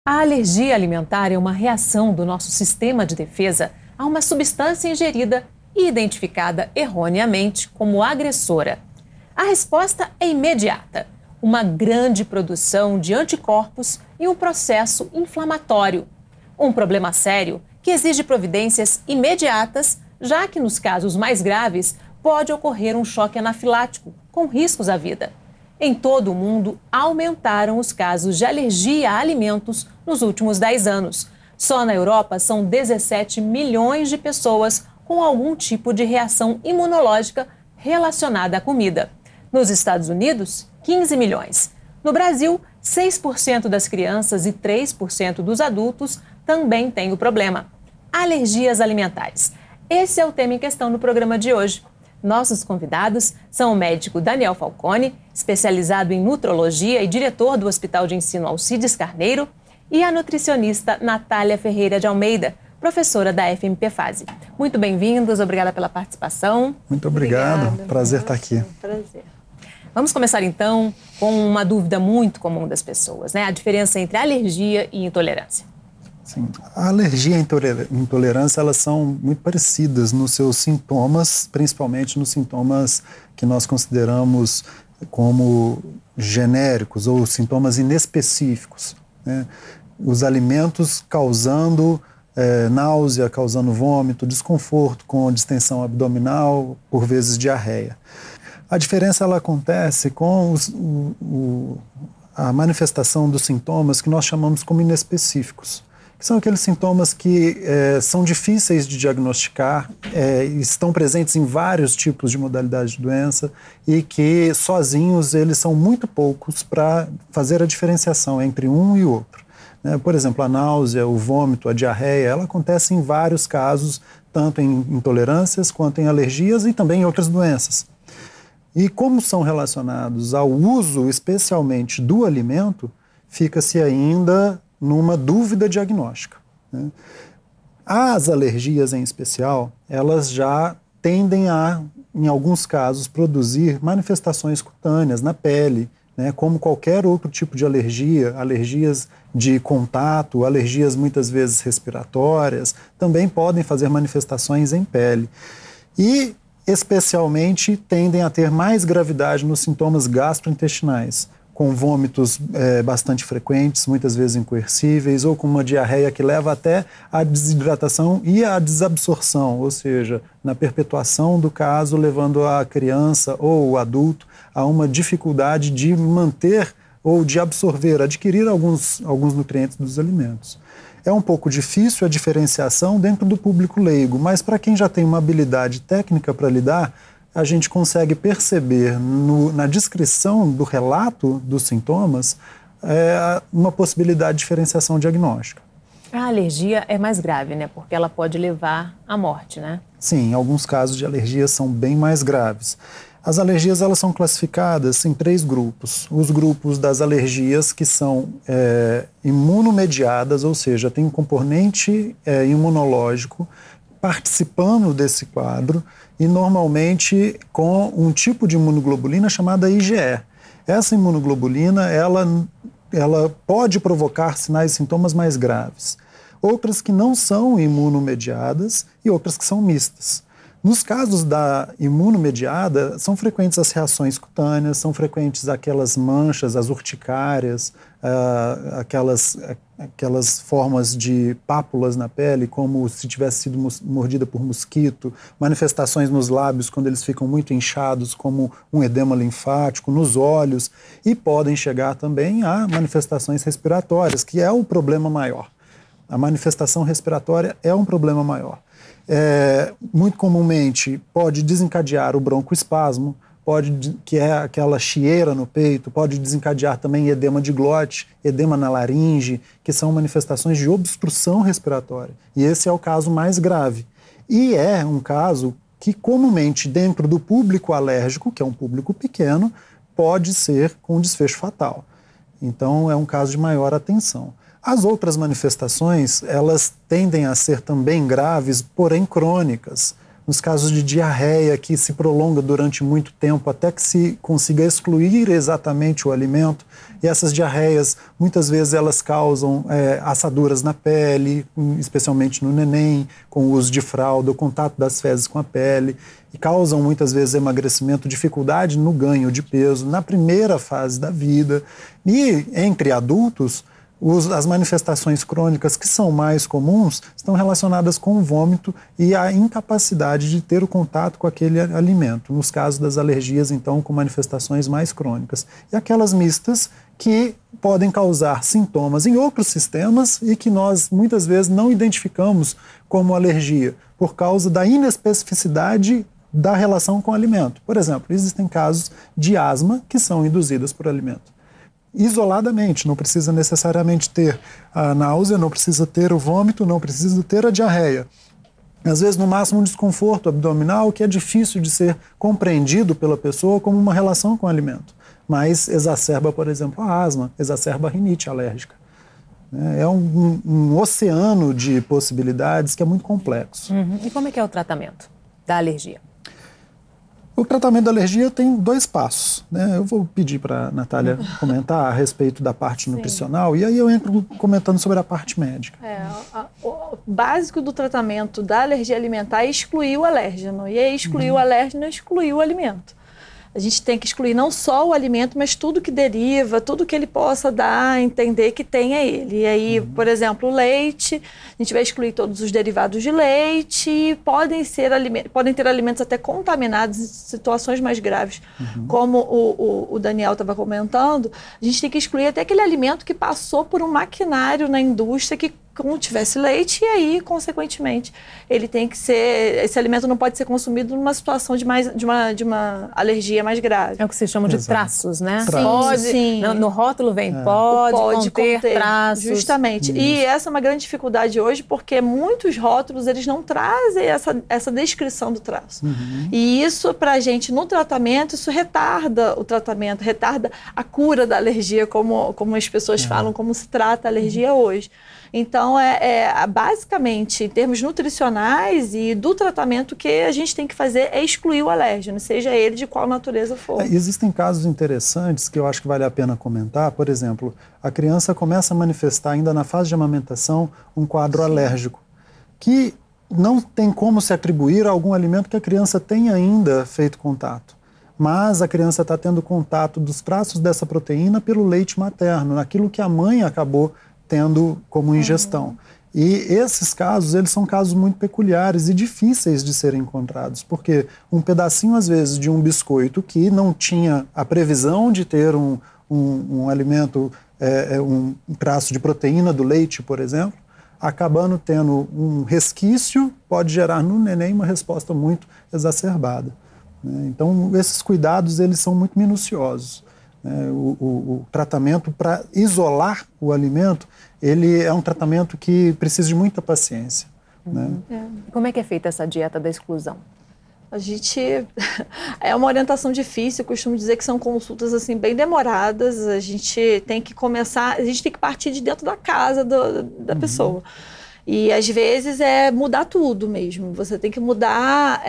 A alergia alimentar é uma reação do nosso sistema de defesa a uma substância ingerida e identificada erroneamente como agressora. A resposta é imediata: uma grande produção de anticorpos e um processo inflamatório. Um problema sério que exige providências imediatas, já que nos casos mais graves pode ocorrer um choque anafilático, com riscos à vida. Em todo o mundo, aumentaram os casos de alergia a alimentos nos últimos 10 anos. Só na Europa são 17 milhões de pessoas com algum tipo de reação imunológica relacionada à comida. Nos Estados Unidos, 15 milhões. No Brasil, 6% das crianças e 3% dos adultos também têm o problema: alergias alimentares. Esse é o tema em questão no programa de hoje. Nossos convidados são o médico Daniel Falcone, especializado em nutrologia e diretor do Hospital de Ensino Alcides Carneiro, e a nutricionista Natália Ferreira de Almeida, professora da FMPFASE. Muito bem-vindos, obrigada pela participação. Muito obrigado, prazer estar aqui. Prazer. Vamos começar então com uma dúvida muito comum das pessoas, né? A diferença entre alergia e intolerância. Sim, a alergia e a intolerância, elas são muito parecidas nos seus sintomas, principalmente nos sintomas que nós consideramos como genéricos ou sintomas inespecíficos, né? Os alimentos causando náusea, causando vômito, desconforto com distensão abdominal, por vezes diarreia. A diferença ela acontece com a manifestação dos sintomas que nós chamamos como inespecíficos, que são aqueles sintomas que são difíceis de diagnosticar, estão presentes em vários tipos de modalidade de doença e que sozinhos eles são muito poucos para fazer a diferenciação entre um e outro. Por exemplo, a náusea, o vômito, a diarreia, ela acontece em vários casos, tanto em intolerâncias quanto em alergias e também em outras doenças. E como são relacionados ao uso especialmente do alimento, fica-se ainda numa dúvida diagnóstica, né? As alergias em especial, elas já tendem a, em alguns casos, produzir manifestações cutâneas na pele, né? Como qualquer outro tipo de alergia, alergias de contato, alergias muitas vezes respiratórias, também podem fazer manifestações em pele. E especialmente tendem a ter mais gravidade nos sintomas gastrointestinais, com vômitos bastante frequentes, muitas vezes incoercíveis, ou com uma diarreia que leva até à desidratação e à desabsorção, ou seja, na perpetuação do caso, levando a criança ou o adulto a uma dificuldade de manter ou de absorver, adquirir alguns nutrientes dos alimentos. É um pouco difícil a diferenciação dentro do público leigo, mas para quem já tem uma habilidade técnica para lidar, a gente consegue perceber na descrição do relato dos sintomas uma possibilidade de diferenciação diagnóstica. A alergia é mais grave, né? Porque ela pode levar à morte, né? Sim, alguns casos de alergia são bem mais graves. As alergias elas são classificadas em 3 grupos. Os grupos das alergias que são imunomediadas, ou seja, tem um componente imunológico participando desse quadro e normalmente com um tipo de imunoglobulina chamada IgE. Essa imunoglobulina, ela pode provocar sinais e sintomas mais graves. Outras que não são imunomediadas e outras que são mistas. Nos casos da imunomediada, são frequentes as reações cutâneas, são frequentes aquelas manchas, as urticárias, aquelas formas de pápulas na pele, como se tivesse sido mordida por mosquito, manifestações nos lábios quando eles ficam muito inchados, como um edema linfático, nos olhos, e podem chegar também a manifestações respiratórias, que é o problema maior. A manifestação respiratória é um problema maior. Muito comumente pode desencadear o broncoespasmo, que é aquela chieira no peito, pode desencadear também edema de glote, edema na laringe, que são manifestações de obstrução respiratória. E esse é o caso mais grave. E é um caso que comumente dentro do público alérgico, que é um público pequeno, pode ser com desfecho fatal. Então é um caso de maior atenção. As outras manifestações, elas tendem a ser também graves, porém crônicas. nos casos de diarreia que se prolonga durante muito tempo até que se consiga excluir exatamente o alimento. E essas diarreias, muitas vezes, elas causam assaduras na pele, especialmente no neném, com o uso de fralda, o contato das fezes com a pele, e causam muitas vezes emagrecimento, dificuldade no ganho de peso na primeira fase da vida. E entre adultos, as manifestações crônicas que são mais comuns estão relacionadas com o vômito e a incapacidade de ter o contato com aquele alimento. Nos casos das alergias, então, com manifestações mais crônicas. E aquelas mistas que podem causar sintomas em outros sistemas e que nós muitas vezes não identificamos como alergia por causa da inespecificidade da relação com o alimento. Por exemplo, existem casos de asma que são induzidas por alimento. Isoladamente, não precisa necessariamente ter a náusea, não precisa ter o vômito, não precisa ter a diarreia. Às vezes, no máximo, um desconforto abdominal que é difícil de ser compreendido pela pessoa como uma relação com o alimento. Mas exacerba, por exemplo, a asma, exacerba a rinite alérgica. É um oceano de possibilidades que é muito complexo. E como é que é o tratamento da alergia? O tratamento da alergia tem 2 passos, né? Eu vou pedir para a Natália comentar a respeito da parte nutricional e aí eu entro comentando sobre a parte médica. O básico do tratamento da alergia alimentar é excluir o alérgeno. E aí excluir o alérgeno é excluir o alimento. A gente tem que excluir não só o alimento, mas tudo que deriva, tudo que ele possa dar a entender que tem a ele. E aí, por exemplo, o leite, a gente vai excluir todos os derivados de leite, podem ter alimentos até contaminados em situações mais graves. Como o Daniel estava comentando, a gente tem que excluir até aquele alimento que passou por um maquinário na indústria que como tivesse leite, e aí, consequentemente, ele tem que ser... Esse alimento não pode ser consumido numa situação de uma alergia mais grave. É o que se chama de traços, né? Sim. No rótulo vem, pode conter traços. Justamente. E essa é uma grande dificuldade hoje, porque muitos rótulos, eles não trazem essa descrição do traço. E isso, pra gente, no tratamento, isso retarda o tratamento, retarda a cura da alergia, como as pessoas falam, como se trata a alergia hoje. Então, basicamente, em termos nutricionais e do tratamento, o que a gente tem que fazer é excluir o alérgeno, seja ele de qual natureza for. Existem casos interessantes que eu acho que vale a pena comentar. Por exemplo, a criança começa a manifestar, ainda na fase de amamentação, um quadro alérgico, que não tem como se atribuir a algum alimento que a criança tenha ainda feito contato. Mas a criança está tendo contato dos traços dessa proteína pelo leite materno, naquilo que a mãe acabou tendo como ingestão. E esses casos, eles são casos muito peculiares e difíceis de serem encontrados, porque um pedacinho, às vezes, de um biscoito que não tinha a previsão de ter um alimento, um traço de proteína do leite, por exemplo, acabando tendo um resquício, pode gerar no neném uma resposta muito exacerbada. Então, esses cuidados, eles são muito minuciosos. O tratamento para isolar o alimento, ele é um tratamento que precisa de muita paciência. Como é que é feita essa dieta da exclusão? A gente... É uma orientação difícil, eu costumo dizer que são consultas assim, bem demoradas, a gente tem que partir de dentro da casa da pessoa. E às vezes é mudar tudo mesmo, você tem que mudar...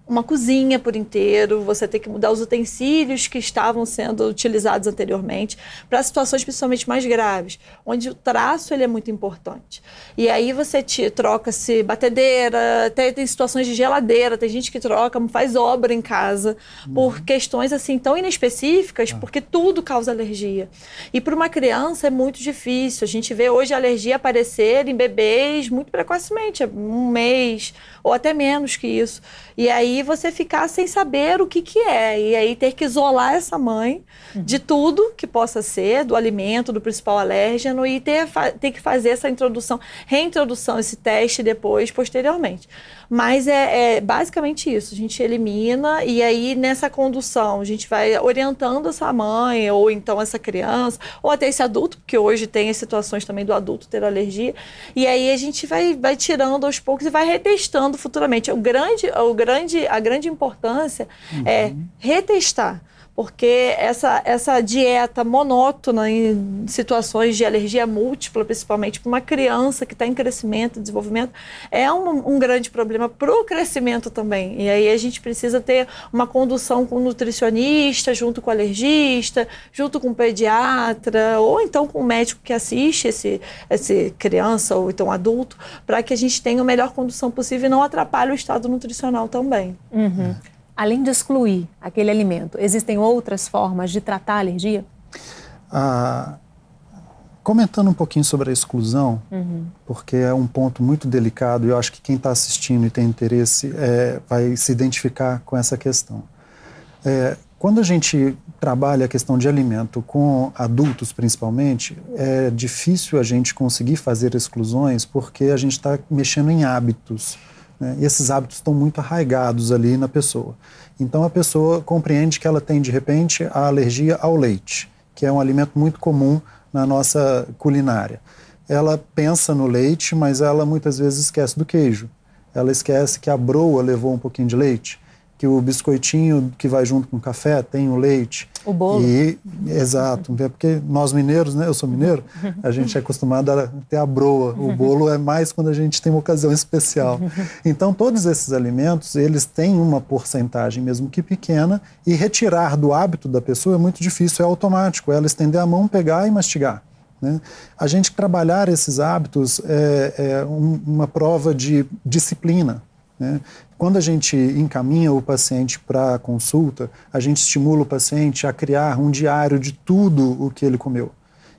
uma cozinha por inteiro, você tem que mudar os utensílios que estavam sendo utilizados anteriormente para situações principalmente mais graves, onde o traço ele é muito importante. E aí você troca-se batedeira, até tem situações de geladeira, tem gente que faz obra em casa por questões assim tão inespecíficas, porque tudo causa alergia. E para uma criança é muito difícil, a gente vê hoje a alergia aparecer em bebês muito precocemente, 1 mês ou até menos que isso. E aí você ficar sem saber o que é. E aí ter que isolar essa mãe de tudo que possa ser, do alimento, do principal alérgeno, e ter que fazer essa reintrodução, esse teste depois, posteriormente. Mas é basicamente isso, a gente elimina e aí nessa condução a gente vai orientando essa mãe ou então essa criança ou até esse adulto, porque hoje tem as situações também do adulto ter alergia, e aí a gente vai tirando aos poucos e vai retestando futuramente. A grande importância é retestar. porque essa dieta monótona em situações de alergia múltipla, principalmente para uma criança que está em crescimento, desenvolvimento, é um grande problema para o crescimento também. E aí a gente precisa ter uma condução com o nutricionista, junto com o alergista, junto com o pediatra, ou então com o médico que assiste esse criança ou então adulto, para que a gente tenha a melhor condução possível e não atrapalhe o estado nutricional também. Uhum. Além de excluir aquele alimento, existem outras formas de tratar a alergia? Comentando um pouquinho sobre a exclusão, porque é um ponto muito delicado e eu acho que quem está assistindo e tem interesse vai se identificar com essa questão. Quando a gente trabalha a questão de alimento com adultos, principalmente, é difícil a gente conseguir fazer exclusões porque a gente está mexendo em hábitos, né? E esses hábitos estão muito arraigados ali na pessoa. Então a pessoa compreende que ela tem, de repente, a alergia ao leite, que é um alimento muito comum na nossa culinária. Ela pensa no leite, mas ela muitas vezes esquece do queijo. Ela esquece que a broa levou um pouquinho de leite, que o biscoitinho que vai junto com o café tem o leite. O bolo. Exato, porque nós mineiros, né, eu sou mineiro, a gente é acostumado a ter a broa. O bolo é mais quando a gente tem uma ocasião especial. Então, todos esses alimentos, eles têm uma porcentagem, mesmo que pequena, e retirar do hábito da pessoa é muito difícil, é automático, ela estender a mão, pegar e mastigar, né? A gente trabalhar esses hábitos é uma prova de disciplina, né? Quando a gente encaminha o paciente para a consulta, a gente estimula o paciente a criar um diário de tudo o que ele comeu.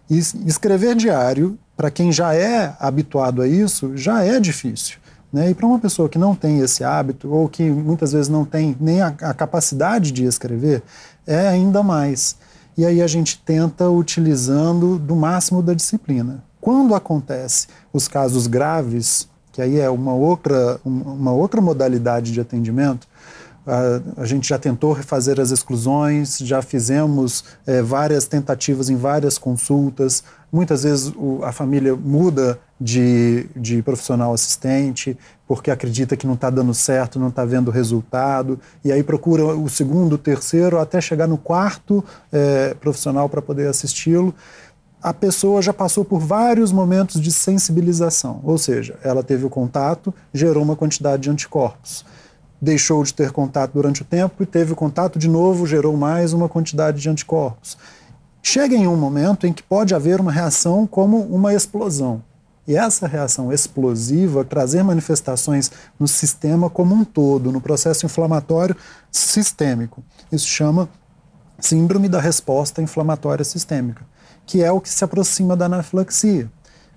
E escrever diário, para quem já é habituado a isso, já é difícil, né? E para uma pessoa que não tem esse hábito, ou que muitas vezes não tem nem a capacidade de escrever, é ainda mais. E aí a gente tenta utilizando do máximo da disciplina. Quando acontece os casos graves, que aí é uma outra modalidade de atendimento, a gente já tentou refazer as exclusões, já fizemos várias tentativas em várias consultas, muitas vezes a família muda de profissional assistente, porque acredita que não está dando certo, não está vendo resultado, e aí procura o segundo, o terceiro, até chegar no quarto profissional para poder assisti-lo. A pessoa já passou por vários momentos de sensibilização, ou seja, ela teve o contato, gerou uma quantidade de anticorpos. Deixou de ter contato durante o tempo e teve o contato de novo, gerou mais uma quantidade de anticorpos. Chega em um momento em que pode haver uma reação como uma explosão. E essa reação explosiva trazer manifestações no sistema como um todo, no processo inflamatório sistêmico. Isso chama síndrome da resposta inflamatória sistêmica, que é o que se aproxima da anafilaxia.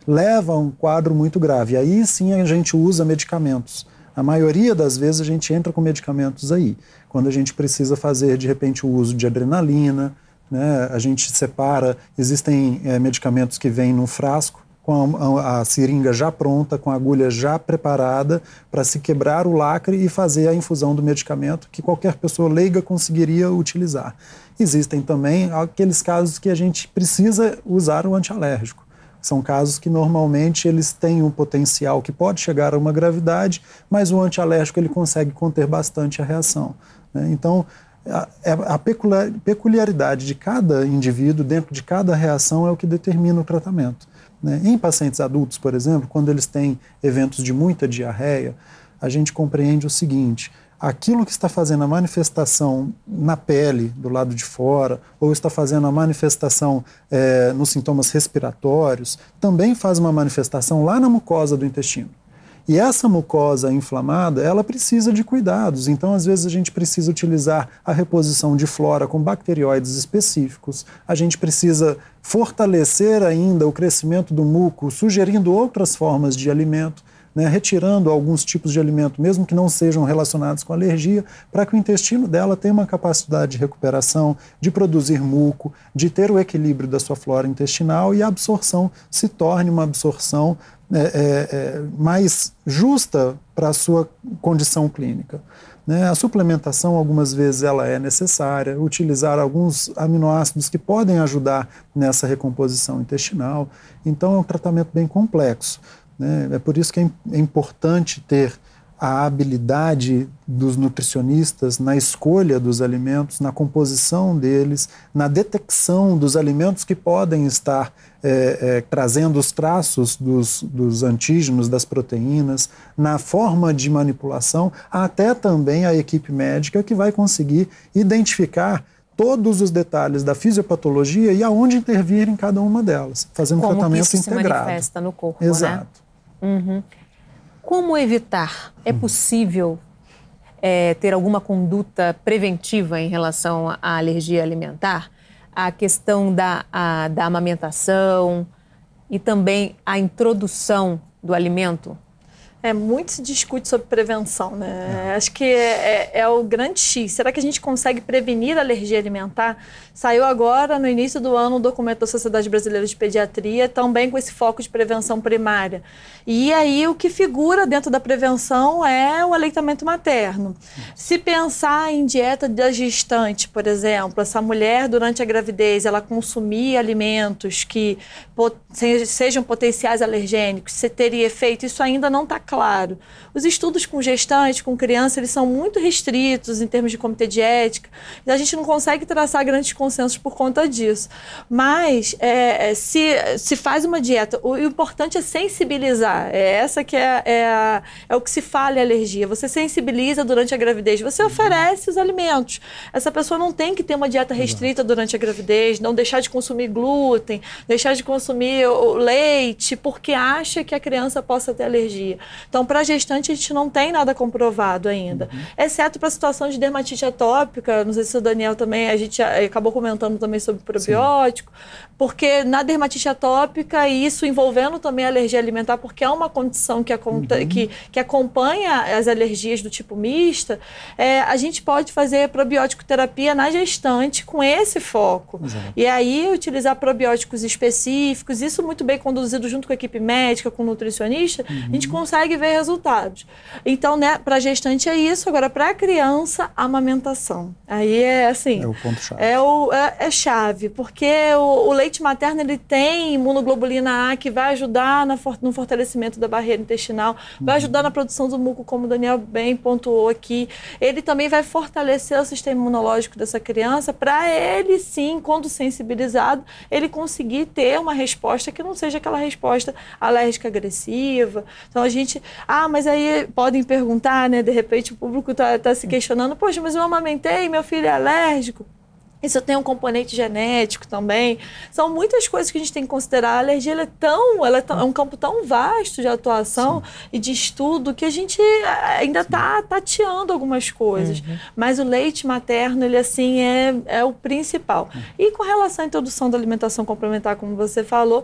Leva a um quadro muito grave. Aí sim a gente usa medicamentos. A maioria das vezes a gente entra com medicamentos aí. Quando a gente precisa fazer, de repente, o uso de adrenalina, né? A gente separa, existem medicamentos que vêm num frasco, com a seringa já pronta, com a agulha já preparada, para se quebrar o lacre e fazer a infusão do medicamento que qualquer pessoa leiga conseguiria utilizar. Existem também aqueles casos que a gente precisa usar o antialérgico. São casos que normalmente eles têm um potencial que pode chegar a uma gravidade, mas o antialérgico ele consegue conter bastante a reação, né? Então, a peculiaridade de cada indivíduo, dentro de cada reação, é o que determina o tratamento, né? Em pacientes adultos, por exemplo, quando eles têm eventos de muita diarreia, a gente compreende o seguinte: aquilo que está fazendo a manifestação na pele, do lado de fora, ou está fazendo a manifestação nos sintomas respiratórios, também faz uma manifestação lá na mucosa do intestino. E essa mucosa inflamada, ela precisa de cuidados. Então, às vezes, a gente precisa utilizar a reposição de flora com bacterióides específicos. A gente precisa fortalecer ainda o crescimento do muco, sugerindo outras formas de alimento, né, retirando alguns tipos de alimento, mesmo que não sejam relacionados com alergia, para que o intestino dela tenha uma capacidade de recuperação, de produzir muco, de ter o equilíbrio da sua flora intestinal e a absorção se torne uma absorção mais justa para a sua condição clínica, né? A suplementação, algumas vezes, ela é necessária, utilizar alguns aminoácidos que podem ajudar nessa recomposição intestinal. Então, é um tratamento bem complexo, né? É por isso que é importante ter a habilidade dos nutricionistas na escolha dos alimentos, na composição deles, na detecção dos alimentos que podem estar trazendo os traços dos antígenos, das proteínas, na forma de manipulação, até também a equipe médica que vai conseguir identificar todos os detalhes da fisiopatologia e aonde intervir em cada uma delas, fazendo um tratamento integrado. Como isso se manifesta no corpo, Exato. Né? Uhum. Como evitar? É possível ter alguma conduta preventiva em relação à alergia alimentar? A questão da amamentação e também a introdução do alimento? Muito se discute sobre prevenção, né? Acho que é o grande X. Será que a gente consegue prevenir a alergia alimentar? Saiu agora, no início do ano, um documento da Sociedade Brasileira de Pediatria, também com esse foco de prevenção primária. E aí, o que figura dentro da prevenção é o aleitamento materno. Se pensar em dieta da gestante, por exemplo, essa mulher, durante a gravidez, ela consumir alimentos que sejam potenciais alergênicos, se teria efeito, isso ainda não está claro. Os estudos com gestante, com criança, eles são muito restritos em termos de comitê de ética, e a gente não consegue traçar grandes consensos por conta disso. Mas, se faz uma dieta, o importante é sensibilizar. Essa que é o que se fala em alergia. Você sensibiliza durante a gravidez, você oferece os alimentos. Essa pessoa não tem que ter uma dieta restrita durante a gravidez, não deixar de consumir glúten, deixar de consumir o leite, porque acha que a criança possa ter alergia. Então, para a gestante, a gente não tem nada comprovado ainda, exceto para a situação de dermatite atópica. Não sei se o Daniel também, a gente acabou comentando também sobre probiótico, porque na dermatite atópica, e isso envolvendo também a alergia alimentar, porque é uma condição que acompanha as alergias do tipo mista, a gente pode fazer probiótico terapia na gestante com esse foco. Exato. E aí utilizar probióticos específicos, isso muito bem conduzido junto com a equipe médica, com o nutricionista, a gente consegue ver resultados. Então, né, para a gestante é isso. Agora, para a criança, a amamentação. Aí é assim... É o ponto-chave. É chave, porque o leite materno, ele tem imunoglobulina A, que vai ajudar no fortalecimento da barreira intestinal, vai ajudar na produção do muco, como o Daniel bem pontuou aqui. Ele também vai fortalecer o sistema imunológico dessa criança, para ele, sim, quando sensibilizado, ele conseguir ter uma resposta que não seja aquela resposta alérgica agressiva. Então, a gente... mas aí podem perguntar, né? De repente, o público tá se questionando, poxa, mas eu amamentei, meu filho é alérgico. Isso tem um componente genético também. São muitas coisas que a gente tem que considerar. A alergia é um campo tão vasto de atuação e de estudo que a gente ainda está tateando algumas coisas. Mas o leite materno, ele assim é o principal. E com relação à introdução da alimentação complementar, como você falou,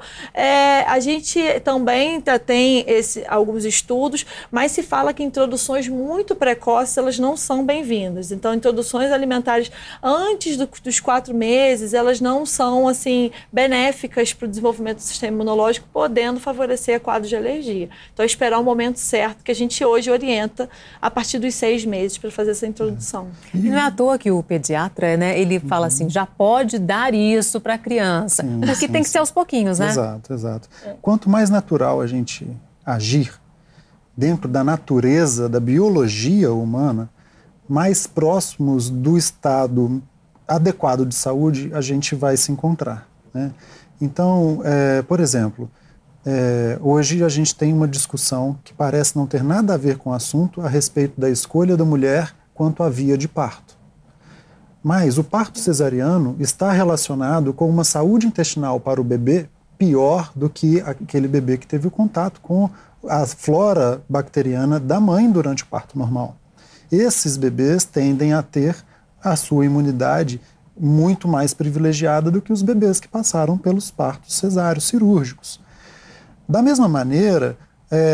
a gente também tem alguns estudos, mas se fala que introduções muito precoces, elas não são bem-vindas. Então, introduções alimentares antes dos 4 meses, elas não são assim benéficas para o desenvolvimento do sistema imunológico, podendo favorecer quadros de alergia. Então, esperar o momento certo, que a gente hoje orienta a partir dos 6 meses para fazer essa introdução. E não é à toa que o pediatra, né, ele fala assim, já pode dar isso para a criança, porque tem que ser aos pouquinhos, né? Exato. Quanto mais natural a gente agir dentro da natureza, da biologia humana, mais próximos do estado adequado de saúde a gente vai se encontrar, né? Então, por exemplo, hoje a gente tem uma discussão que parece não ter nada a ver com o assunto a respeito da escolha da mulher quanto à via de parto. Mas o parto cesariano está relacionado com uma saúde intestinal para o bebê pior do que aquele bebê que teve o contato com a flora bacteriana da mãe durante o parto normal. Esses bebês tendem a ter a sua imunidade muito mais privilegiada do que os bebês que passaram pelos partos cesáreos cirúrgicos. Da mesma maneira,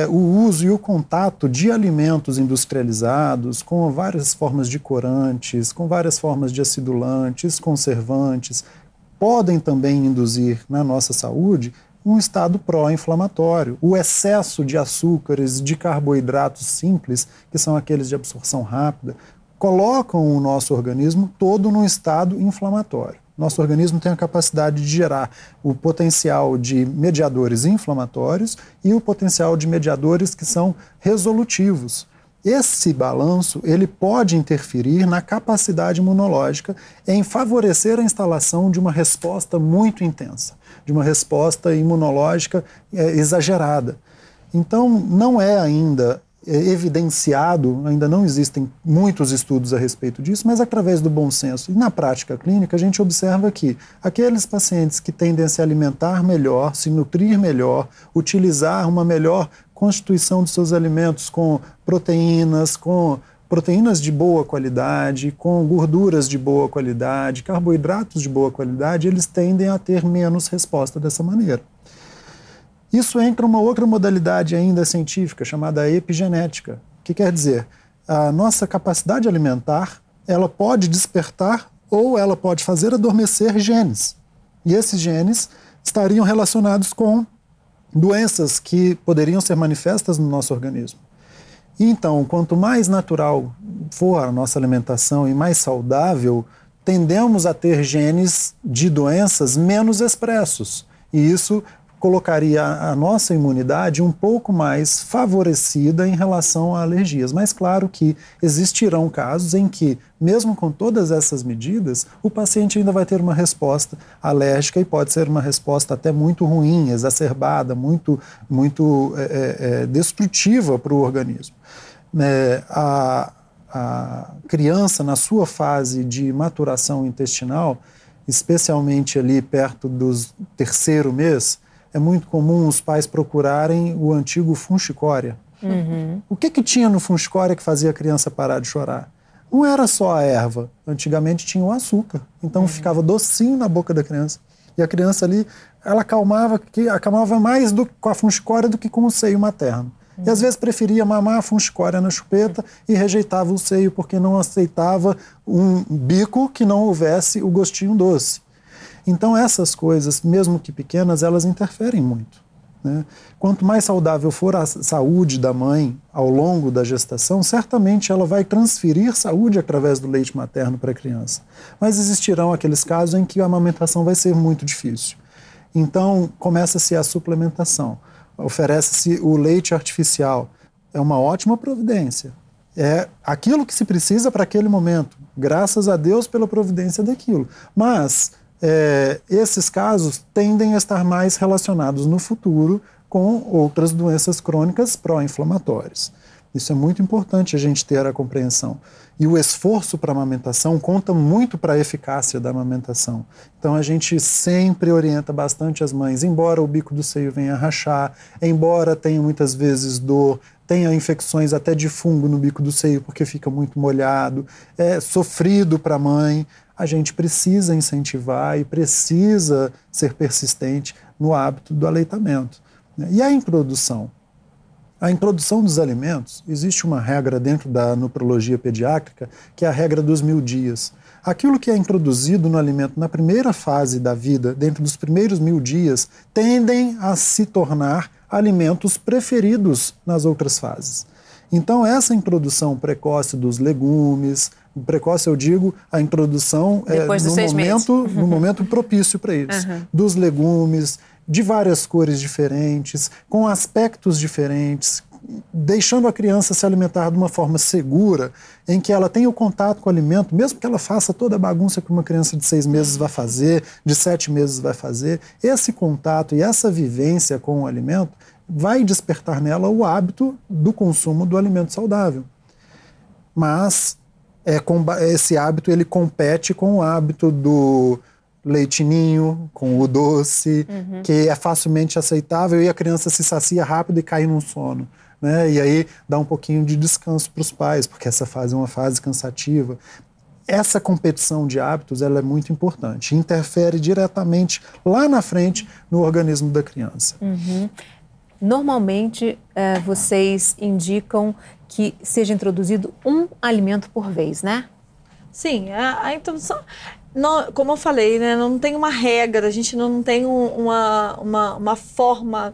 o uso e o contato de alimentos industrializados com várias formas de corantes, com várias formas de acidulantes, conservantes, podem também induzir na nossa saúde um estado pró-inflamatório. O excesso de açúcares, de carboidratos simples, que são aqueles de absorção rápida, colocam o nosso organismo todo num estado inflamatório. Nosso organismo tem a capacidade de gerar o potencial de mediadores inflamatórios e o potencial de mediadores que são resolutivos. esse balanço ele pode interferir na capacidade imunológica em favorecer a instalação de uma resposta muito intensa, de uma resposta imunológica exagerada. Então, não é ainda evidenciado, ainda não existem muitos estudos a respeito disso, mas através do bom senso e na prática clínica a gente observa que aqueles pacientes que tendem a se alimentar melhor, se nutrir melhor, utilizar uma melhor constituição de seus alimentos com proteínas de boa qualidade, com gorduras de boa qualidade, carboidratos de boa qualidade, eles tendem a ter menos resposta dessa maneira. Isso entra uma outra modalidade ainda científica, chamada epigenética. O que quer dizer? A nossa capacidade alimentar, ela pode despertar ou ela pode fazer adormecer genes. E esses genes estariam relacionados com doenças que poderiam ser manifestas no nosso organismo. E então, quanto mais natural for a nossa alimentação e mais saudável, tendemos a ter genes de doenças menos expressos. E isso colocaria a nossa imunidade um pouco mais favorecida em relação a alergias. Mas claro que existirão casos em que, mesmo com todas essas medidas, o paciente ainda vai ter uma resposta alérgica e pode ser uma resposta até muito ruim, exacerbada, muito destrutiva para o organismo. A criança, na sua fase de maturação intestinal, especialmente ali perto do 3º mês, é muito comum os pais procurarem o antigo funchicória. Uhum. O que tinha no funchicória que fazia a criança parar de chorar? Não era só a erva. Antigamente tinha o açúcar. Então ficava docinho na boca da criança. E a criança ali, ela acalmava mais com a funchicória do que com o seio materno. E às vezes preferia mamar a funchicória na chupeta e rejeitava o seio porque não aceitava um bico que não houvesse o gostinho doce. Então essas coisas, mesmo que pequenas, elas interferem muito, né? Quanto mais saudável for a saúde da mãe ao longo da gestação, certamente ela vai transferir saúde através do leite materno para a criança. Mas existirão aqueles casos em que a amamentação vai ser muito difícil. Então começa-se a suplementação, oferece-se o leite artificial. É uma ótima providência. É aquilo que se precisa para aquele momento. Graças a Deus pela providência daquilo. Mas esses casos tendem a estar mais relacionados no futuro com outras doenças crônicas pró-inflamatórias. Isso é muito importante a gente ter a compreensão. E o esforço para a amamentação conta muito para a eficácia da amamentação. Então a gente sempre orienta bastante as mães, embora o bico do seio venha a rachar, embora tenha muitas vezes dor, tenha infecções até de fungo no bico do seio porque fica muito molhado, é sofrido para a mãe. A gente precisa incentivar e precisa ser persistente no hábito do aleitamento. E a introdução? A introdução dos alimentos, existe uma regra dentro da nutrologia pediátrica, que é a regra dos 1000 dias. Aquilo que é introduzido no alimento na primeira fase da vida, dentro dos primeiros 1000 dias, tendem a se tornar alimentos preferidos nas outras fases. Então, essa introdução precoce dos legumes, precoce eu digo, a introdução no momento propício para isso, dos legumes, de várias cores diferentes, com aspectos diferentes, deixando a criança se alimentar de uma forma segura, em que ela tenha o contato com o alimento, mesmo que ela faça toda a bagunça que uma criança de 6 meses vai fazer, de 7 meses vai fazer, esse contato e essa vivência com o alimento vai despertar nela o hábito do consumo do alimento saudável. Mas esse hábito ele compete com o hábito do leitinho, com o doce, que é facilmente aceitável e a criança se sacia rápido e cai num sono, né? E aí dá um pouquinho de descanso para os pais, porque essa fase é uma fase cansativa. Essa competição de hábitos ela é muito importante, interfere diretamente lá na frente no organismo da criança. Normalmente, vocês indicam que seja introduzido um alimento por vez, né? Sim, a introdução, não, como eu falei, né, não tem uma regra, a gente não tem uma forma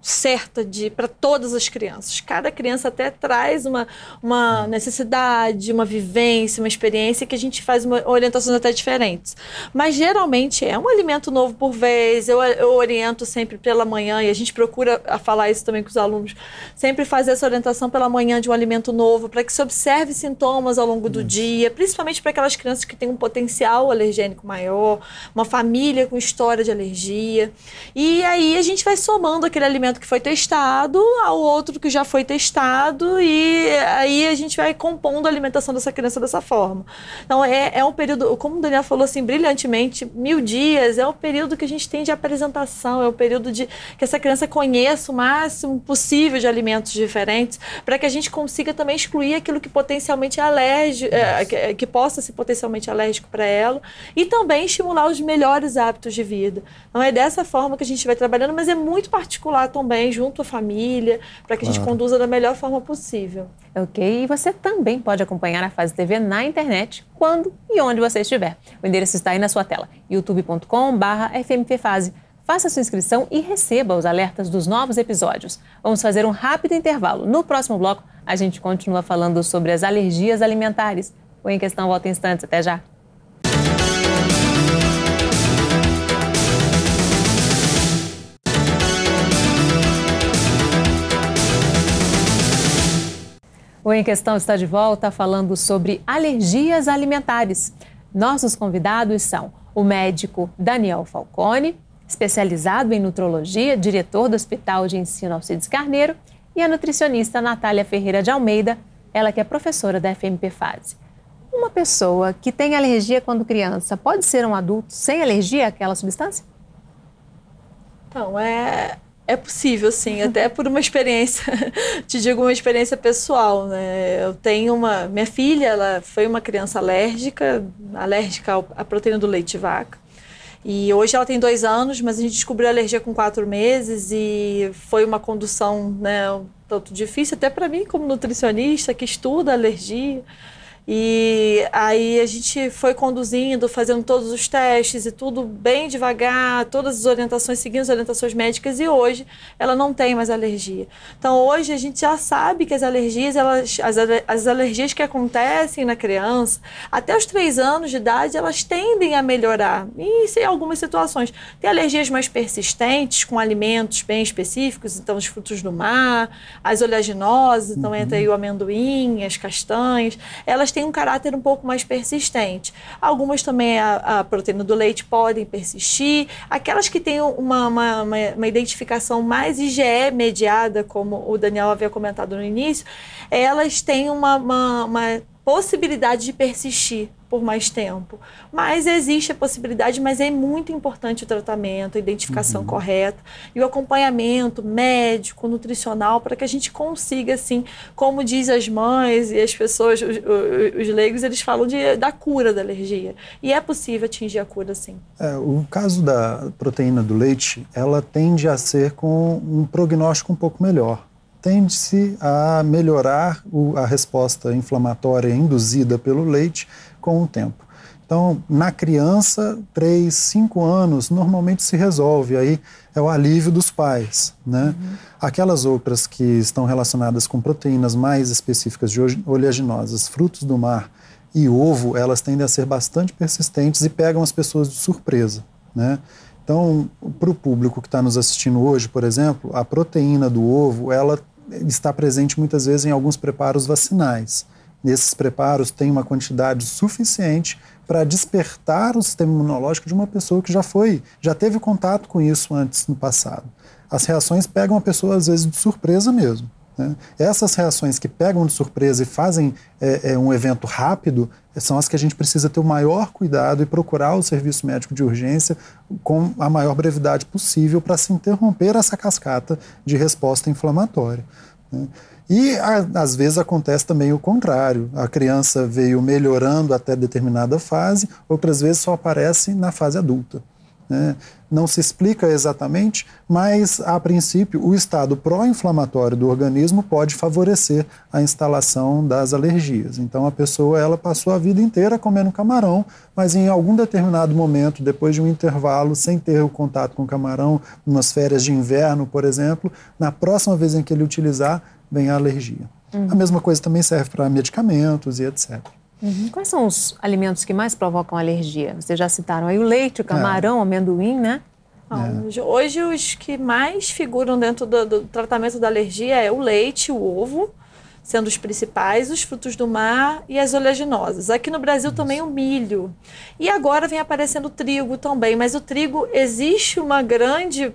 certa para todas as crianças. Cada criança até traz uma necessidade, uma vivência, uma experiência que a gente faz orientações até diferentes. Mas geralmente é um alimento novo por vez, eu oriento sempre pela manhã, e a gente procura falar isso também com os alunos, sempre fazer essa orientação pela manhã de um alimento novo, para que se observe sintomas ao longo do dia, principalmente para aquelas crianças que têm um potencial alergênico maior, uma família com história de alergia. E aí a gente vai somando aquele alimento que foi testado ao outro que já foi testado, e aí a gente vai compondo a alimentação dessa criança dessa forma. Então é um período, como o Daniel falou assim brilhantemente, 1000 dias é o período que a gente tem de apresentação, é o período de que essa criança conheça o máximo possível de alimentos diferentes, para que a gente consiga também excluir aquilo que potencialmente é alérgico, que possa ser potencialmente alérgico para ela, e também estimular os melhores hábitos de vida. Então é dessa forma que a gente vai trabalhando, mas é muito particular também, junto à família, para que a gente conduza da melhor forma possível. Ok, e você também pode acompanhar a Fase TV na internet, quando e onde você estiver. O endereço está aí na sua tela, youtube.com/FMPFase. Faça sua inscrição e receba os alertas dos novos episódios. Vamos fazer um rápido intervalo. No próximo bloco, a gente continua falando sobre as alergias alimentares. O Em Questão volta em instantes. Até já! O Em Questão está de volta falando sobre alergias alimentares. Nossos convidados são o médico Daniel Falcone, especializado em nutrologia, diretor do Hospital de Ensino Alcides Carneiro, e a nutricionista Natália Ferreira de Almeida, ela que é professora da FMPFase. Uma pessoa que tem alergia quando criança pode ser um adulto sem alergia àquela substância? Então, é possível, sim, até por uma experiência, te digo uma experiência pessoal, né? Eu tenho minha filha, ela foi uma criança alérgica à proteína do leite de vaca. E hoje ela tem 2 anos, mas a gente descobriu a alergia com 4 meses e foi uma condução, né, um tanto difícil, até para mim como nutricionista que estuda alergia. E aí a gente foi conduzindo, fazendo todos os testes e tudo bem devagar, todas as orientações, seguindo as orientações médicas, e hoje ela não tem mais alergia. Então hoje a gente já sabe que as alergias, as alergias que acontecem na criança, até os 3 anos de idade, elas tendem a melhorar. E em algumas situações, tem alergias mais persistentes com alimentos bem específicos, então os frutos do mar, as oleaginosas, então entra aí o amendoim, as castanhas, elas têm um caráter um pouco mais persistente. Algumas também, a proteína do leite, podem persistir. Aquelas que têm uma identificação mais IgE mediada, como o Daniel havia comentado no início, elas têm uma possibilidade de persistir por mais tempo. Mas existe a possibilidade, mas é muito importante o tratamento, a identificação correta e o acompanhamento médico, nutricional, para que a gente consiga, assim, como diz as mães e as pessoas, os leigos, eles falam da cura da alergia. E é possível atingir a cura, sim. O caso da proteína do leite, ela tende a ser com um prognóstico um pouco melhor. Tende-se a melhorar a resposta inflamatória induzida pelo leite com o tempo. Então, na criança, 3, 5 anos, normalmente se resolve, aí é o alívio dos pais, né? Aquelas outras que estão relacionadas com proteínas mais específicas de oleaginosas, frutos do mar e ovo, elas tendem a ser bastante persistentes e pegam as pessoas de surpresa, né? Então, para o público que está nos assistindo hoje, por exemplo, a proteína do ovo, ela está presente muitas vezes em alguns preparos vacinais. Nesses preparos tem uma quantidade suficiente para despertar o sistema imunológico de uma pessoa que já teve contato com isso antes no passado. As reações pegam a pessoa às vezes de surpresa mesmo, né? Essas reações que pegam de surpresa e fazem um evento rápido são as que a gente precisa ter o maior cuidado e procurar o serviço médico de urgência com a maior brevidade possível para se interromper essa cascata de resposta inflamatória, né? E às vezes acontece também o contrário, a criança veio melhorando até determinada fase, outras vezes só aparece na fase adulta. né? Não se explica exatamente, mas, a princípio, o estado pró-inflamatório do organismo pode favorecer a instalação das alergias. Então, a pessoa ela passou a vida inteira comendo camarão, mas em algum determinado momento, depois de um intervalo, sem ter o contato com camarão, umas férias de inverno, por exemplo, na próxima vez em que ele utilizar, vem a alergia. A mesma coisa também serve para medicamentos e etc. Quais são os alimentos que mais provocam alergia? Vocês já citaram aí o leite, o camarão, o amendoim, né? Hoje os que mais figuram dentro do tratamento da alergia é o leite, o ovo, sendo os principais, os frutos do mar e as oleaginosas. Aqui no Brasil também o milho. E agora vem aparecendo o trigo também, mas o trigo existe uma grande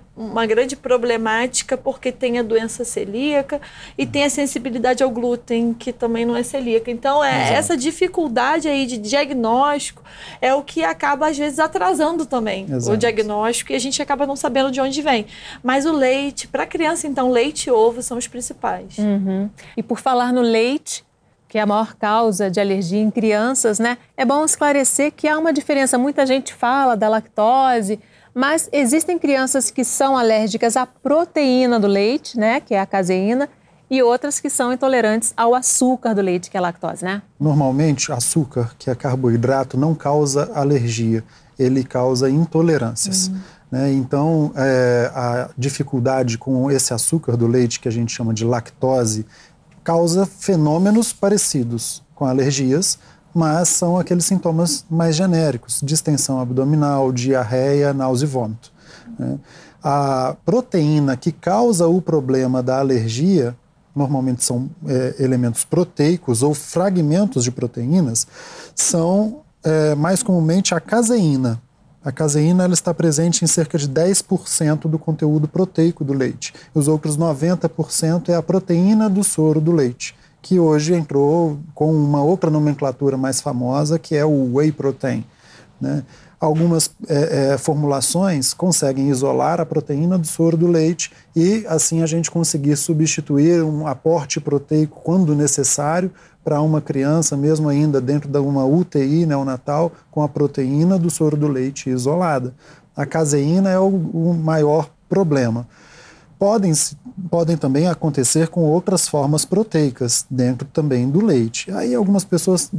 problemática porque tem a doença celíaca e tem a sensibilidade ao glúten, que também não é celíaca. Então, essa dificuldade aí de diagnóstico é o que acaba, às vezes, atrasando também o diagnóstico e a gente acaba não sabendo de onde vem. Mas o leite, para a criança, então, leite e ovo são os principais. E por falar no leite, que é a maior causa de alergia em crianças, né? É bom esclarecer que há uma diferença. Muita gente fala da lactose, mas existem crianças que são alérgicas à proteína do leite, né? Que é a caseína, e outras que são intolerantes ao açúcar do leite, que é a lactose, né? Normalmente, açúcar, que é carboidrato, não causa alergia, ele causa intolerâncias. Né? Então, a dificuldade com esse açúcar do leite, que a gente chama de lactose, causa fenômenos parecidos com alergias, mas são aqueles sintomas mais genéricos, distensão abdominal, diarreia, náusea e vômito. Né? A proteína que causa o problema da alergia, normalmente são elementos proteicos ou fragmentos de proteínas, são mais comumente a caseína. A caseína ela está presente em cerca de 10% do conteúdo proteico do leite. Os outros 90% é a proteína do soro do leite, que hoje entrou com uma outra nomenclatura mais famosa, que é o whey protein. Né? Algumas formulações conseguem isolar a proteína do soro do leite e assim a gente conseguir substituir um aporte proteico quando necessário para uma criança, mesmo ainda dentro de uma UTI neonatal, com a proteína do soro do leite isolada. A caseína é o maior problema. Podem também acontecer com outras formas proteicas dentro também do leite. Aí algumas pessoas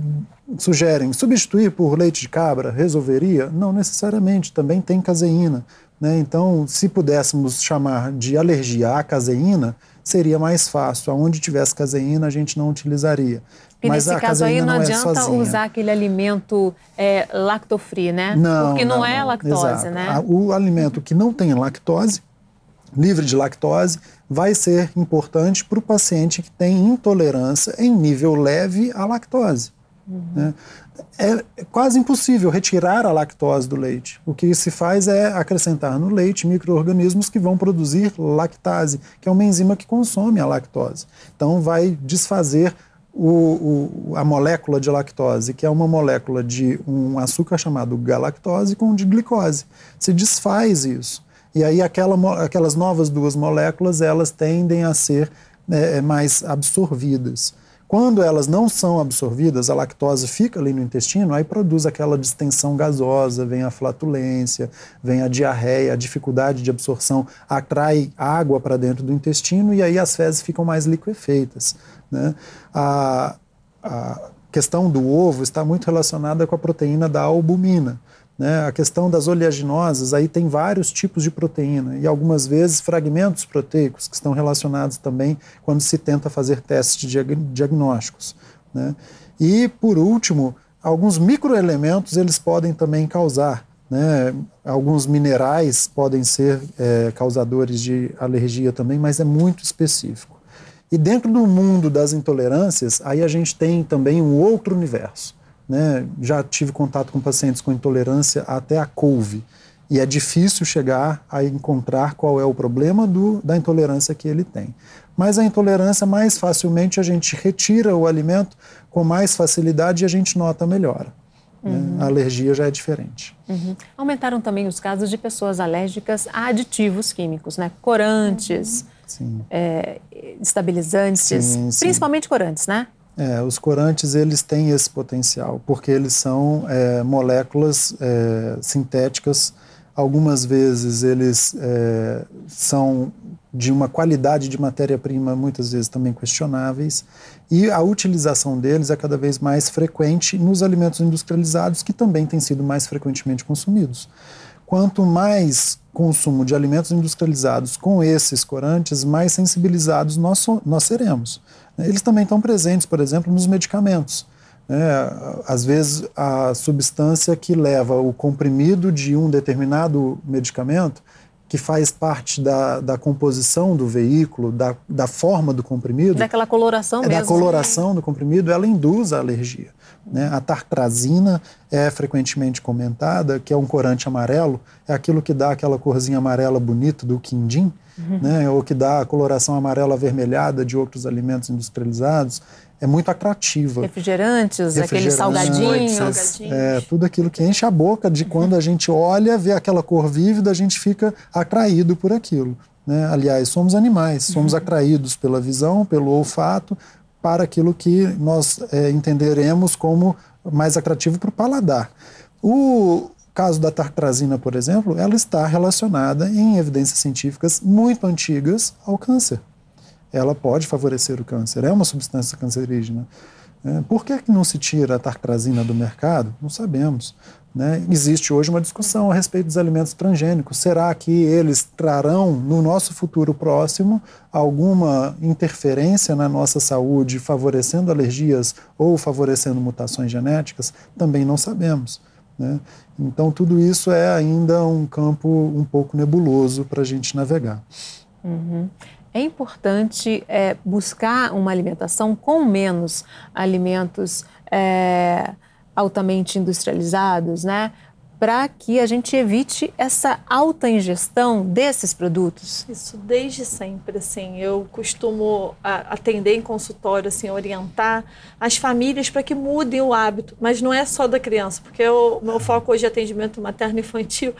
sugerem substituir por leite de cabra, resolveria? Não necessariamente, também tem caseína. Né? Então, se pudéssemos chamar de alergia à caseína, seria mais fácil. Onde tivesse caseína, a gente não utilizaria. E mas nesse caso aí não adianta usar aquele alimento lactofree, né? Não, porque não é lactose, exato. Né? O alimento que não tem lactose, livre de lactose, vai ser importante para o paciente que tem intolerância em nível leve à lactose. Né? É quase impossível retirar a lactose do leite. O que se faz é acrescentar no leite micro-organismos que vão produzir lactase, que é uma enzima que consome a lactose. Então vai desfazer a molécula de lactose, que é uma molécula de um açúcar chamado galactose com de glicose. Se desfaz isso. E aí aquelas novas duas moléculas, elas tendem a ser mais absorvidas. Quando elas não são absorvidas, a lactose fica ali no intestino, aí produz aquela distensão gasosa, vem a flatulência, vem a diarreia, a dificuldade de absorção, atrai água para dentro do intestino e aí as fezes ficam mais liquefeitas. Né? A questão do ovo está muito relacionada com a proteína da albumina. Né? A questão das oleaginosas, aí tem vários tipos de proteína e algumas vezes fragmentos proteicos que estão relacionados também quando se tenta fazer testes diagnósticos. Né? E, por último, alguns microelementos eles podem também causar. Né? Alguns minerais podem ser causadores de alergia também, mas é muito específico. E dentro do mundo das intolerâncias, aí a gente tem também um outro universo. Né? Já tive contato com pacientes com intolerância até a couve e é difícil chegar a encontrar qual é o problema da intolerância que ele tem. Mas a intolerância, mais facilmente a gente retira o alimento com mais facilidade e a gente nota a melhora. Né? A alergia já é diferente. Aumentaram também os casos de pessoas alérgicas a aditivos químicos, né? Corantes, estabilizantes, principalmente corantes, né? Os corantes eles têm esse potencial, porque eles são moléculas sintéticas Algumas vezes eles são de uma qualidade de matéria-prima muitas vezes também questionáveis, e a utilização deles é cada vez mais frequente nos alimentos industrializados, que também têm sido mais frequentemente consumidos. Quanto mais consumo de alimentos industrializados com esses corantes, mais sensibilizados nós seremos. Eles também estão presentes, por exemplo, nos medicamentos. Às vezes, a substância que leva o comprimido de um determinado medicamento, que faz parte da composição do veículo, da forma do comprimido... Daquela coloração mesmo. Da coloração do comprimido, ela induz a alergia. A tartrazina é frequentemente comentada, que é um corante amarelo, é aquilo que dá aquela corzinha amarela bonita do quindim, ou que dá a coloração amarela avermelhada de outros alimentos industrializados. É muito atrativa. Refrigerantes, aqueles salgadinhos. Tudo aquilo que enche a boca de quando a gente olha, vê aquela cor vívida, a gente fica atraído por aquilo. Aliás, somos animais, somos atraídos pela visão, pelo olfato, para aquilo que nós entenderemos como mais atrativo para o paladar. O caso da tartrazina, por exemplo, ela está relacionada em evidências científicas muito antigas ao câncer. Ela pode favorecer o câncer, é uma substância cancerígena. Por que não se tira a tartrazina do mercado? Não sabemos. Existe hoje uma discussão a respeito dos alimentos transgênicos. Será que eles trarão, no nosso futuro próximo, alguma interferência na nossa saúde, favorecendo alergias ou favorecendo mutações genéticas? Também não sabemos. Então, tudo isso é ainda um campo um pouco nebuloso para a gente navegar. É importante buscar uma alimentação com menos alimentos altamente industrializados, para que a gente evite essa alta ingestão desses produtos? Isso desde sempre, assim, eu costumo atender em consultório, assim, orientar as famílias para que mudem o hábito, mas não é só da criança, porque o meu foco hoje é atendimento materno-infantil,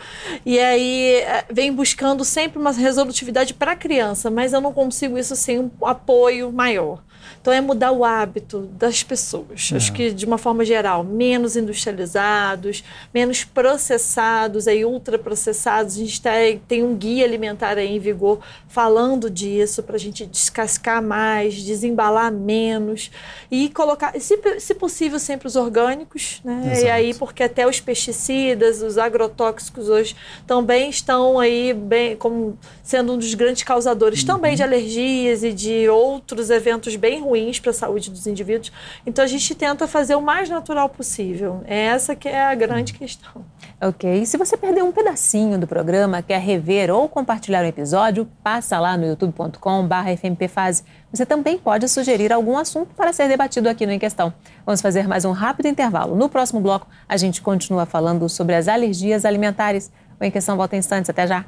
e aí vem buscando sempre uma resolutividade para a criança, mas eu não consigo isso sem um apoio maior. Então, é mudar o hábito das pessoas. Acho que, de uma forma geral, menos industrializados, menos processados, ultraprocessados. A gente tem um guia alimentar aí em vigor falando disso, para a gente descascar mais, desembalar menos e colocar, se possível, sempre os orgânicos, E aí, porque até os pesticidas, os agrotóxicos hoje também estão aí como sendo um dos grandes causadores também de alergias e de outros eventos bem ruins para a saúde dos indivíduos. Então, a gente tenta fazer o mais natural possível. Essa que é a grande questão. Ok. Se você perdeu um pedacinho do programa, quer rever ou compartilhar um episódio, passa lá no youtube.com/fmpfase. Você também pode sugerir algum assunto para ser debatido aqui no Em Questão. Vamos fazer mais um rápido intervalo. No próximo bloco, a gente continua falando sobre as alergias alimentares. O Em Questão volta em instantes. Até já.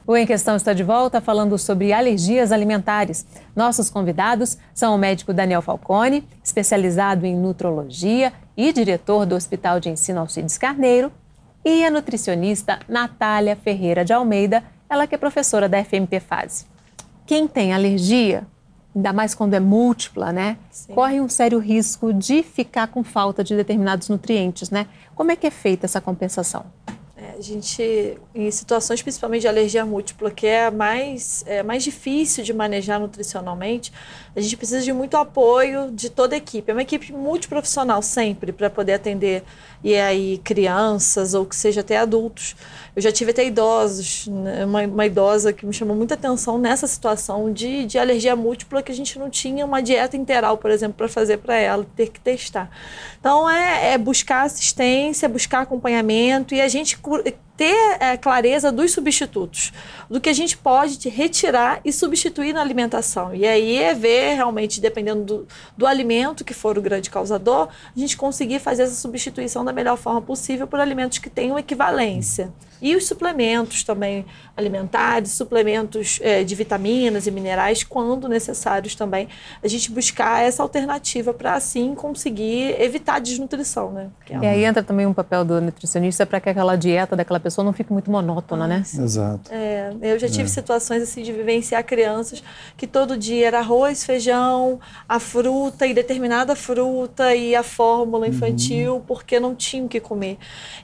O Em Questão está de volta falando sobre alergias alimentares. Nossos convidados são o médico Daniel Falcone, especializado em nutrologia e diretor do Hospital de Ensino Alcides Carneiro, e a nutricionista Natália Ferreira de Almeida, ela que é professora da FMP-Fase. Quem tem alergia, ainda mais quando é múltipla, Sim. corre um sério risco de ficar com falta de determinados nutrientes, Como é que é feita essa compensação? A gente, em situações principalmente de alergia múltipla, que é mais difícil de manejar nutricionalmente, a gente precisa de muito apoio de toda a equipe. É uma equipe multiprofissional sempre para poder atender crianças ou que seja até adultos. Eu já tive até idosos, uma idosa que me chamou muita atenção nessa situação de alergia múltipla, que a gente não tinha uma dieta integral, por exemplo, para fazer para ela, ter que testar. Então, é buscar assistência, buscar acompanhamento e a gente ter clareza dos substitutos, do que a gente pode retirar e substituir na alimentação. E aí é ver realmente, dependendo do alimento que for o grande causador, a gente conseguir fazer essa substituição da melhor forma possível por alimentos que tenham equivalência. E os suplementos também alimentares, suplementos de vitaminas e minerais, quando necessários também, a gente buscar essa alternativa para, assim, conseguir evitar a desnutrição, E aí entra também um papel do nutricionista para que aquela dieta daquela pessoa não fique muito monótona, né? Exato. Eu já tive situações assim de vivenciar crianças que todo dia era arroz, feijão, a fruta e determinada fruta e a fórmula infantil, porque não tinham o que comer.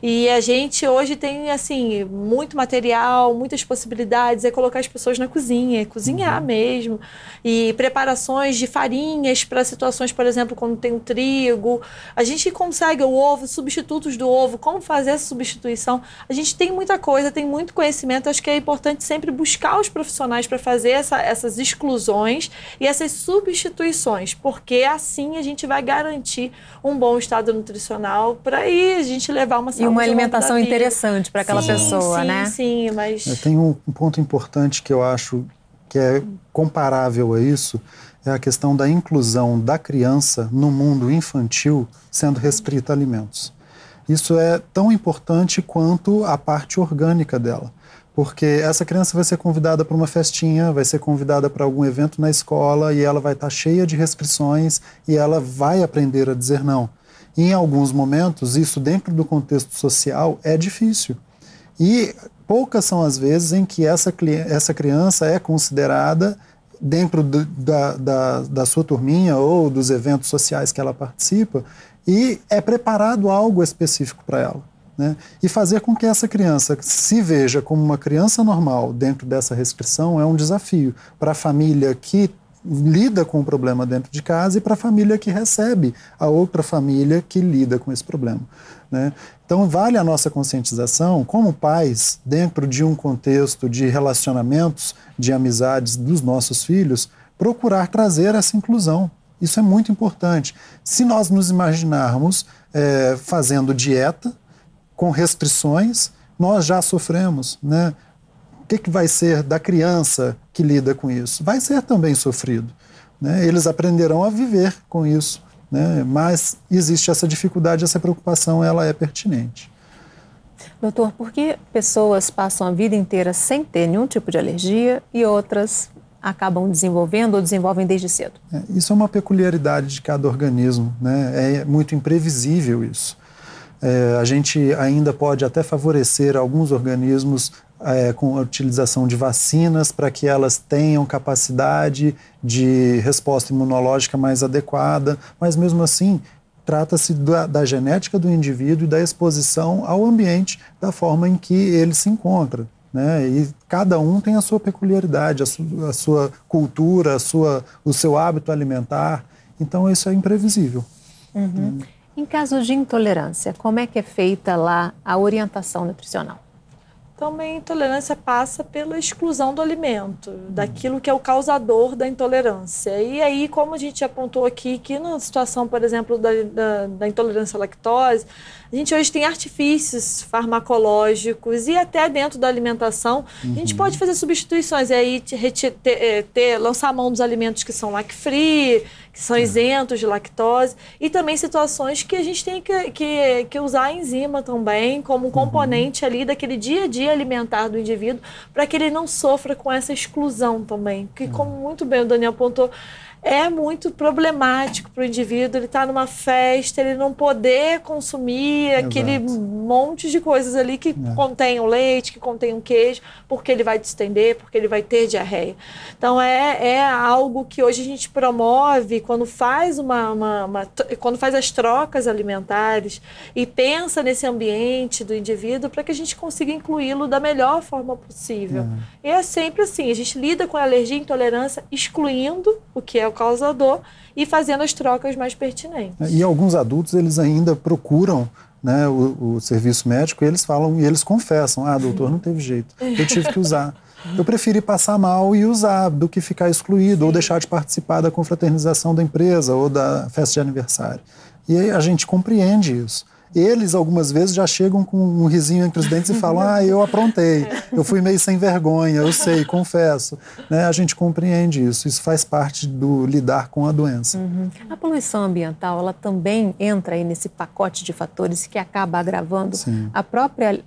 E a gente hoje tem assim muito material, muitas possibilidades, é colocar as pessoas na cozinha, cozinhar mesmo, e preparações de farinhas para situações, por exemplo, quando tem o trigo. A gente consegue o ovo, substitutos do ovo, como fazer essa substituição. A gente tem muita coisa, tem muito conhecimento. Acho que é importante sempre buscar os profissionais para fazer essas exclusões e essas substituições, porque assim a gente vai garantir um bom estado nutricional para aí a gente levar uma saúde. E uma alimentação interessante para aquela pessoa, né? Sim, mas... Tem um ponto importante que eu acho que é comparável a isso, é a questão da inclusão da criança no mundo infantil sendo restrita a alimentos. Isso é tão importante quanto a parte orgânica dela, porque essa criança vai ser convidada para uma festinha, vai ser convidada para algum evento na escola e ela vai estar cheia de restrições e ela vai aprender a dizer não. E em alguns momentos, isso dentro do contexto social é difícil. E poucas são as vezes em que essa criança é considerada dentro da sua turminha ou dos eventos sociais que ela participa e é preparado algo específico para ela, né? E fazer com que essa criança se veja como uma criança normal dentro dessa restrição é um desafio para a família que lida com o problema dentro de casa e para a família que recebe a outra família que lida com esse problema, né? Então vale a nossa conscientização como pais, dentro de um contexto de relacionamentos, de amizades dos nossos filhos, procurar trazer essa inclusão. Isso é muito importante. Se nós nos imaginarmos fazendo dieta, com restrições, nós já sofremos, né? O que vai ser da criança que lida com isso? Vai ser também sofrido, né? Eles aprenderão a viver com isso, né? Mas existe essa dificuldade, essa preocupação, ela é pertinente. Doutor, por que pessoas passam a vida inteira sem ter nenhum tipo de alergia e outras acabam desenvolvendo ou desenvolvem desde cedo? Isso é uma peculiaridade de cada organismo, né? É muito imprevisível isso. A gente ainda pode até favorecer alguns organismos com a utilização de vacinas para que elas tenham capacidade de resposta imunológica mais adequada, mas mesmo assim trata-se da genética do indivíduo e da exposição ao ambiente da forma em que ele se encontra, né? E cada um tem a sua peculiaridade, a sua cultura, o seu hábito alimentar, então isso é imprevisível. Em caso de intolerância, como é que é feita lá a orientação nutricional? Também a intolerância passa pela exclusão do alimento, daquilo que é o causador da intolerância. E aí, como a gente apontou aqui, que na situação, por exemplo, da intolerância à lactose, a gente hoje tem artifícios farmacológicos e até dentro da alimentação, a gente pode fazer substituições, e aí lançar a mão dos alimentos que são lac-free, que são isentos de lactose, e também situações que a gente tem que usar a enzima também como um componente ali daquele dia a dia alimentar do indivíduo, para que ele não sofra com essa exclusão também, porque como muito bem o Daniel apontou, é muito problemático para o indivíduo, ele estar numa festa, ele não poder consumir aquele monte de coisas ali que contém o leite, que contém o queijo, porque ele vai distender, porque ele vai ter diarreia. Então é algo que hoje a gente promove quando faz quando faz as trocas alimentares e pensa nesse ambiente do indivíduo para que a gente consiga incluí-lo da melhor forma possível. E é sempre assim, a gente lida com a alergia e intolerância excluindo o que é o causador e fazendo as trocas mais pertinentes. E alguns adultos, eles ainda procuram, né, o serviço médico e eles falam, e eles confessam, doutor, não teve jeito, eu tive que usar. Eu preferi passar mal e usar do que ficar excluído ou deixar de participar da confraternização da empresa ou da festa de aniversário. E aí a gente compreende isso. Eles, algumas vezes, já chegam com um risinho entre os dentes e falam, eu aprontei, eu fui meio sem vergonha, eu sei, confesso. Né? A gente compreende isso, isso faz parte do lidar com a doença. A poluição ambiental, ela também entra aí nesse pacote de fatores que acaba agravando a própria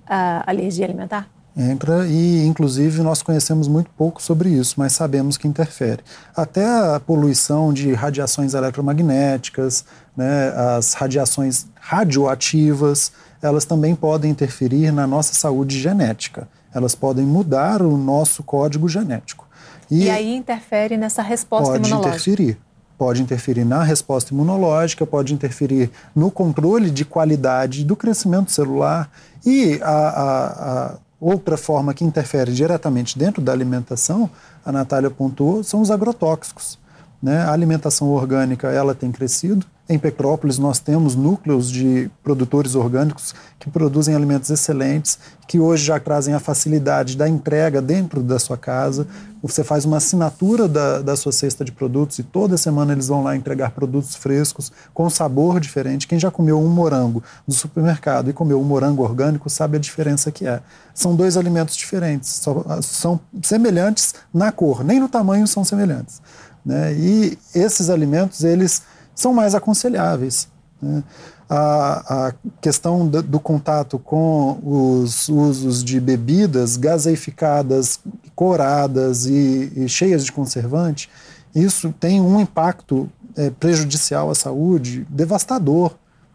alergia alimentar? Entra e, inclusive, nós conhecemos muito pouco sobre isso, mas sabemos que interfere. Até a poluição de radiações eletromagnéticas, né, as radiações radioativas, elas também podem interferir na nossa saúde genética. Elas podem mudar o nosso código genético. E aí interfere nessa resposta imunológica? Pode interferir na resposta imunológica, pode interferir no controle de qualidade do crescimento celular e a outra forma que interfere diretamente dentro da alimentação, a Natália pontuou, são os agrotóxicos, né? A alimentação orgânica, ela tem crescido. Em Petrópolis nós temos núcleos de produtores orgânicos que produzem alimentos excelentes, que hoje já trazem a facilidade da entrega dentro da sua casa. Você faz uma assinatura da sua cesta de produtos e toda semana eles vão lá entregar produtos frescos, com sabor diferente. Quem já comeu um morango do supermercado e comeu um morango orgânico sabe a diferença que é. São dois alimentos diferentes, são semelhantes na cor, nem no tamanho são semelhantes, né? E esses alimentos, eles são mais aconselháveis, né? A questão do contato com os usos de bebidas gaseificadas, coradas e cheias de conservante, isso tem um impacto prejudicial à saúde, devastador,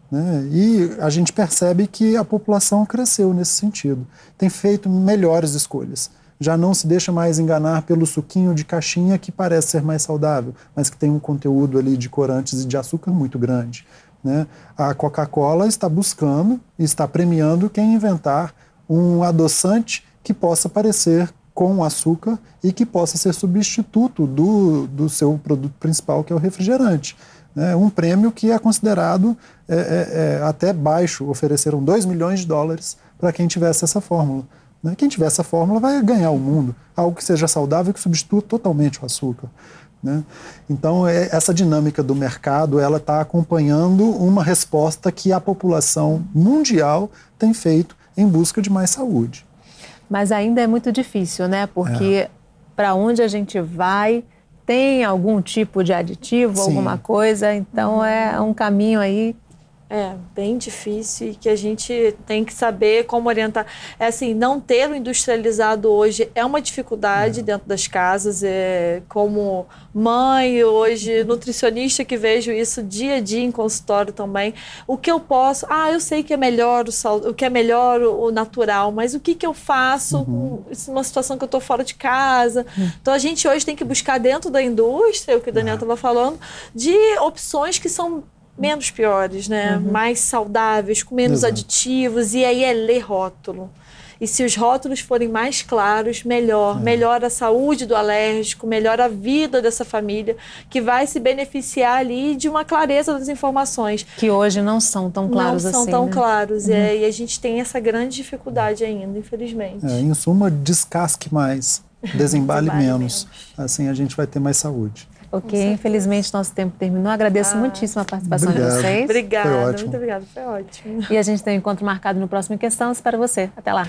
né? E a gente percebe que a população cresceu nesse sentido, tem feito melhores escolhas. Já não se deixa mais enganar pelo suquinho de caixinha que parece ser mais saudável, mas que tem um conteúdo ali de corantes e de açúcar muito grande, né? A Coca-Cola está buscando e está premiando quem inventar um adoçante que possa parecer com açúcar e que possa ser substituto do seu produto principal, que é o refrigerante, né? Um prêmio que é considerado até baixo. Ofereceram $2 milhões para quem tivesse essa fórmula. Quem tiver essa fórmula vai ganhar o mundo, algo que seja saudável e que substitua totalmente o açúcar, né? Então, essa dinâmica do mercado, ela está acompanhando uma resposta que a população mundial tem feito em busca de mais saúde. Mas ainda é muito difícil, né? Porque para onde a gente vai, tem algum tipo de aditivo, Sim. alguma coisa, então é um caminho aí. É bem difícil e que a gente tem que saber como orientar. Assim, não ter o industrializado hoje é uma dificuldade dentro das casas. Como mãe, hoje, nutricionista, que vejo isso dia a dia em consultório também. O que eu posso... eu sei que é melhor o que é melhor o natural, mas o que eu faço numa situação que eu estou fora de casa? Então, a gente hoje tem que buscar dentro da indústria, o que o Daniel estava falando, de opções que são menos piores, né? Mais saudáveis, com menos aditivos, e aí é ler rótulo. E se os rótulos forem mais claros, melhor. Melhor a saúde do alérgico, melhor a vida dessa família, que vai se beneficiar ali de uma clareza das informações. Que hoje não são tão claros assim. Não são tão claros, e a gente tem essa grande dificuldade ainda, infelizmente. Em suma, descasque mais, desembale menos. Assim a gente vai ter mais saúde. Ok, infelizmente nosso tempo terminou. Agradeço muitíssimo a participação de vocês. Obrigada, muito obrigada, foi ótimo. E a gente tem um encontro marcado no próximo Em Questão. Espero você. Até lá.